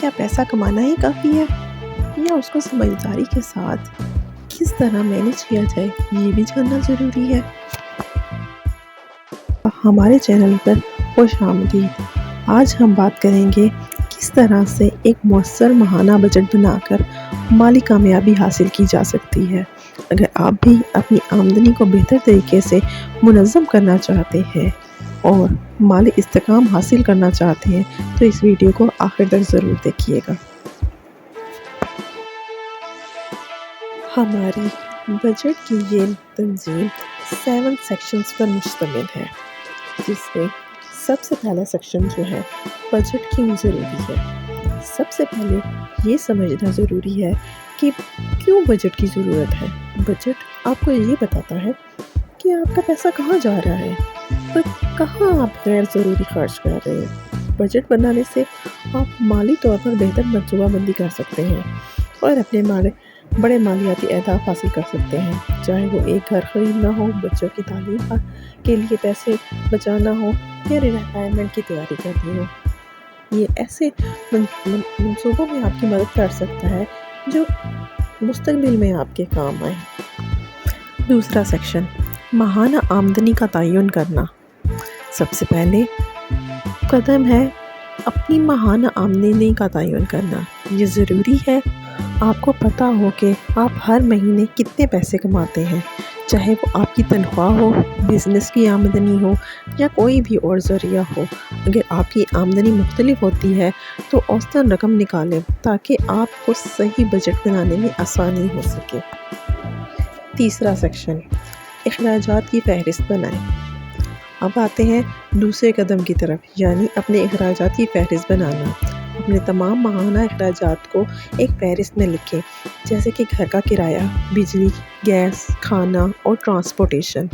کیا پیسہ کمانا ہی کافی ہے یا اس کو سمجھداری کے ساتھ کس طرح مینج کیا جائے یہ بھی جاننا ضروری ہے۔ ہمارے چینل پر خوش آمدید۔ آج ہم بات کریں گے کس طرح سے ایک مؤثر ماہانہ بجٹ بنا کر مالی کامیابی حاصل کی جا سکتی ہے۔ اگر آپ بھی اپنی آمدنی کو بہتر طریقے سے منظم کرنا چاہتے ہیں اور مالی استحکام حاصل کرنا چاہتے ہیں تو اس ویڈیو کو آخر تک ضرور دیکھیے گا۔ ہماری بجٹ کی یہ تنظیم 7 سیکشنز پر مشتمل ہے، جس میں سب سے پہلا سیکشن جو ہے بجٹ کیوں ضروری ہے۔ سب سے پہلے یہ سمجھنا ضروری ہے کہ کیوں بجٹ کی ضرورت ہے۔ بجٹ آپ کو یہ بتاتا ہے کہ آپ کا پیسہ کہاں جا رہا ہے اور کہاں آپ غیر ضروری خرچ کر رہے ہیں۔ بجٹ بنانے سے آپ مالی طور پر بہتر منصوبہ بندی کر سکتے ہیں اور اپنے بڑے مالیاتی اہداف حاصل کر سکتے ہیں، چاہے وہ ایک گھر خریدنا ہو، بچوں کی تعلیم کے لیے پیسے بچانا ہو یا ریٹائرمنٹ کی تیاری کرنی ہو۔ یہ ایسے منصوبوں میں آپ کی مدد کر سکتا ہے جو مستقبل میں آپ کے کام آئے۔ دوسرا سیکشن ماہانہ آمدنی کا تعین کرنا۔ سب سے پہلے قدم ہے اپنی ماہانہ آمدنی کا تعین کرنا۔ یہ ضروری ہے آپ کو پتہ ہو کہ آپ ہر مہینے کتنے پیسے کماتے ہیں، چاہے وہ آپ کی تنخواہ ہو، بزنس کی آمدنی ہو یا کوئی بھی اور ذریعہ ہو۔ اگر آپ کی آمدنی مختلف ہوتی ہے تو اوسطاً رقم نکالیں تاکہ آپ کو صحیح بجٹ بنانے میں آسانی ہو سکے۔ تیسرا سیکشن اخراجات کی فہرست بنائیں۔ اب آتے ہیں دوسرے قدم کی طرف، یعنی اپنے اخراجات کی فہرست بنانا۔ اپنے تمام ماہانہ اخراجات کو ایک فہرست میں لکھیں، جیسے کہ گھر کا کرایہ، بجلی، گیس، کھانا اور ٹرانسپورٹیشن۔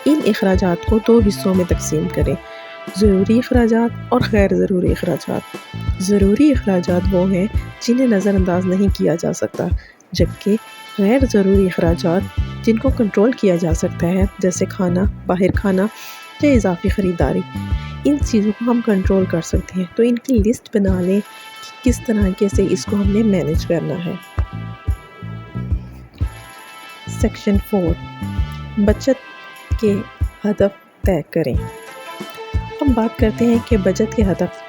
ان اخراجات کو 2 حصوں میں تقسیم کریں: ضروری اخراجات اور غیر ضروری اخراجات۔ ضروری اخراجات وہ ہیں جنہیں نظر انداز نہیں کیا جا سکتا، جبکہ غیر ضروری اخراجات جن کو کنٹرول کیا جا سکتا ہے، جیسے کھانا، باہر کھانا یا اضافی خریداری، ان چیزوں کو ہم کنٹرول کر سکتے ہیں۔ تو ان کی لسٹ بنا لیں کہ کس طریقے سے اس کو ہم نے مینج کرنا ہے۔ سیکشن 4 بچت کے ہدف طے کریں۔ ہم بات کرتے ہیں کہ بچت کے ہدف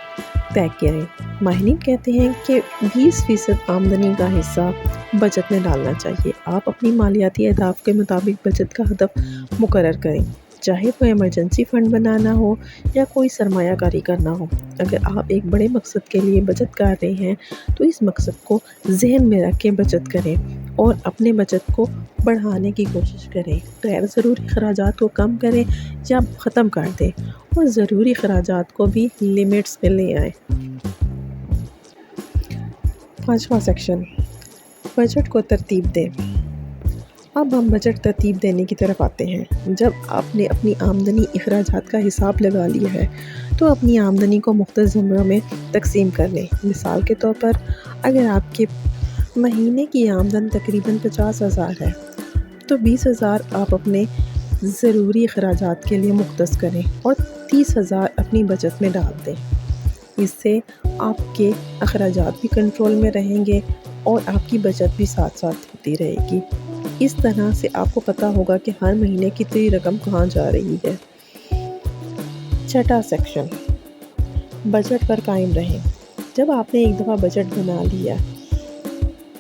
طے کریں۔ ماہرین کہتے ہیں کہ 20% آمدنی کا حصہ بچت میں ڈالنا چاہیے۔ آپ اپنی مالیاتی اہداف کے مطابق بچت کا ہدف مقرر کریں، چاہے وہ ایمرجنسی فنڈ بنانا ہو یا کوئی سرمایہ کاری کرنا ہو۔ اگر آپ ایک بڑے مقصد کے لیے بچت کر رہے ہیں تو اس مقصد کو ذہن میں رکھ کے بچت کریں اور اپنے بچت کو بڑھانے کی کوشش کریں۔ غیر ضروری اخراجات کو کم کریں یا ختم کر دیں اور ضروری اخراجات کو بھی لیمٹس میں لے آئیں۔ 5واں سیکشن بجٹ کو ترتیب دیں۔ اب ہم بجٹ ترتیب دینے کی طرف آتے ہیں۔ جب آپ نے اپنی آمدنی اخراجات کا حساب لگا لیا ہے تو اپنی آمدنی کو مختلف زمروں میں تقسیم کر لیں۔ مثال کے طور پر اگر آپ کے مہینے کی آمدن تقریباً 50,000 ہے تو 20,000 آپ اپنے ضروری اخراجات کے لیے مختص کریں اور 30,000 اپنی بچت میں ڈال دیں۔ اس سے آپ کے اخراجات بھی کنٹرول میں رہیں گے اور آپ کی بچت بھی ساتھ ساتھ ہوتی رہے گی۔ اس طرح سے آپ کو پتہ ہوگا کہ ہر مہینے کتنی رقم کہاں جا رہی ہے۔ 6واں سیکشن بجٹ پر قائم رہیں۔ جب آپ نے ایک دفعہ بجٹ بنا لیا،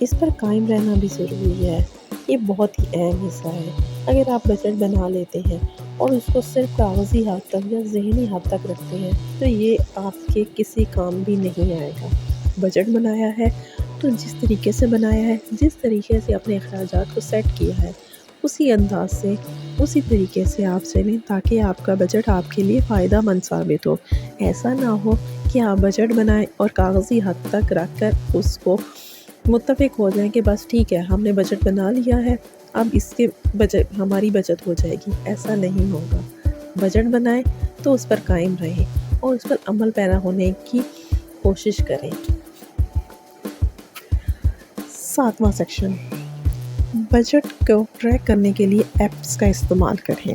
اس پر قائم رہنا بھی ضروری ہے۔ یہ بہت ہی اہم حصہ ہے۔ اگر آپ بجٹ بنا لیتے ہیں اور اس کو صرف کاغذی حد تک یا ذہنی حد تک رکھتے ہیں تو یہ آپ کے کسی کام بھی نہیں آئے گا۔ بجٹ بنایا ہے تو جس طریقے سے بنایا ہے، جس طریقے سے اپنے اخراجات کو سیٹ کیا ہے، اسی انداز سے، اسی طریقے سے آپ چلیں تاکہ آپ کا بجٹ آپ کے لیے فائدہ مند ثابت ہو۔ ایسا نہ ہو کہ آپ بجٹ بنائیں اور کاغذی حد تک رکھ کر اس کو متفق ہو جائیں کہ بس ٹھیک ہے ہم نے بجٹ بنا لیا ہے، اب اس کے بجٹ ہماری بچت ہو جائے گی۔ ایسا نہیں ہوگا۔ بجٹ بنائیں تو اس پر قائم رہیں اور اس پر عمل پیرا ہونے کی کوشش کریں۔ 7واں سیکشن بجٹ کو ٹریک کرنے کے لیے ایپس کا استعمال کریں۔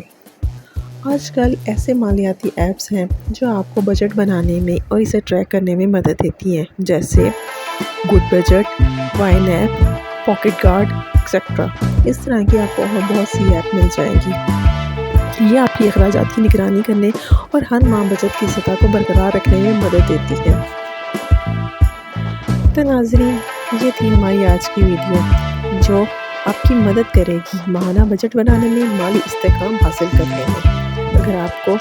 آج کل ایسے مالیاتی ایپس ہیں جو آپ کو بجٹ بنانے میں اور اسے ٹریک کرنے میں مدد دیتی ہیں، جیسے گڈ بجٹ، وائن ایپ، پاکٹ گارڈ ایکسیٹرا۔ اس طرح کی آپ کو بہت سی ایپ مل جائیں گی۔ یہ آپ کی اخراجات کی نگرانی کرنے اور ہر ماہ بچت کی سطح کو برقرار رکھنے میں مدد دیتی ہے۔ تو ناظرین، یہ تھی ہماری آج کی ویڈیو جو آپ کی مدد کرے گی ماہانہ بجٹ بنانے میں، مالی استحکام حاصل کرنے میں۔ اگر آپ کو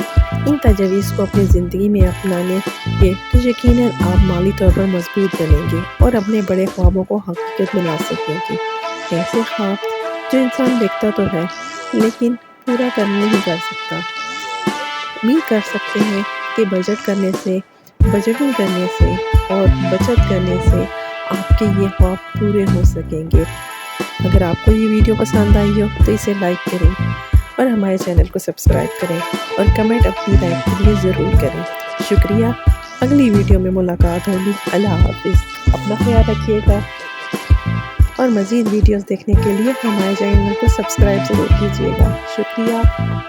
ان تجاویز کو اپنی زندگی میں اپنانے کے تو یقیناً آپ مالی طور پر مضبوط بنیں گے اور اپنے بڑے خوابوں کو حقیقت بنا سکیں گے۔ ایسے خواب جو انسان دیکھتا تو ہے لیکن پورا نہیں کر سکتا۔ امید کر سکتے ہیں کہ بجٹنگ کرنے سے اور بچت کرنے سے آپ کے یہ خواب پورے ہو سکیں گے۔ اگر آپ کو یہ ویڈیو پسند آئی ہو تو اسے لائک کریں اور ہمارے چینل کو سبسکرائب کریں اور کمنٹ اپنی رائے کے لیے ضرور کریں۔ شکریہ۔ اگلی ویڈیو میں ملاقات ہوگی۔ اللہ حافظ۔ اپنا خیال رکھیے گا اور مزید ویڈیوز دیکھنے کے لیے ہمارے چینل کو سبسکرائب ضرور کیجیے گا۔ شکریہ۔